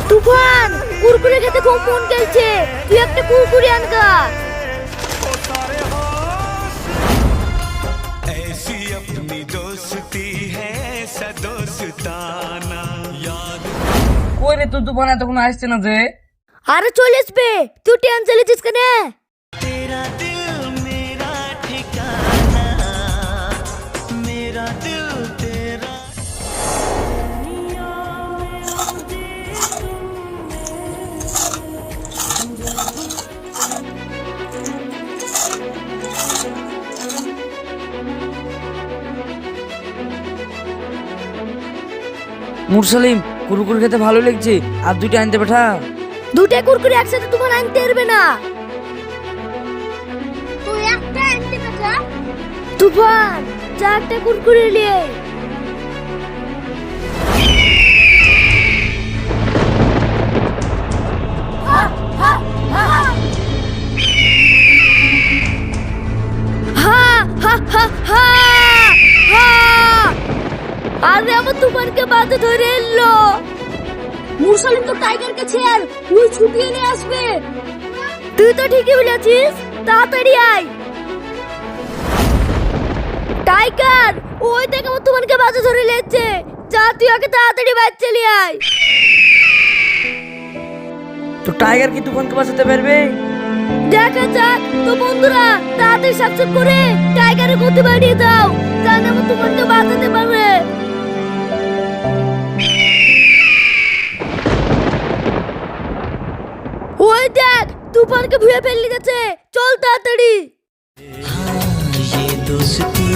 তুফান, কুরকুরে খেতে খুব মন গেছে, তুই একটা কুরকুরে আনগা। ऐसी अपनी दोस्ती है ऐसा दोस्ताना याद। কই রে তুই তুফান এতক্ষণ আসছে না যে? আরে চলে আসবে, তুই টেনশন লিছিস কেন? तेरा दिल मेरा ठिकाना, मेरा दिल तेरा। মুরসালিম, কুরকুরে খেতে ভালো লাগছে, আর দুইটা আনতে পাঠা। দুটো কুরকুরে একসাথে তুফান আনতে পারবে না, তুই একটা আনতে পাঠা। তুফান, চারটা কুরকুরে নিয়ে। আরে আমার তুফানকে বাধা ধরে এলো। মুরসালিম তো টাইগারকে ছেড়, ওই ছুটিয়ে নিয়ে আসবে। তুই তো ঠিকই বলেছিস, তাড়াতাড়ি আয়। টাইগার, ওই দেখ আমার তুফানকে বাধা ধরে লেছে, যা তুই ওকে তাড়াতাড়ি বাইরে চলে আয়। তো টাইগার কি তুফানকে বাঁচাতে পারবে? দেখা যাক। তো বন্ধুরা, তাড়াতাড়ি সাবস্ক্রাইব করে টাইগারের গতি বাড়িয়ে দাও, জানি আমার তুফানকে বাঁচাতে পারবে। ওই দেখ, তুফানকে ভুয়ে ফেলে গেছে, চল তাড়াতাড়ি। ये दोस्ती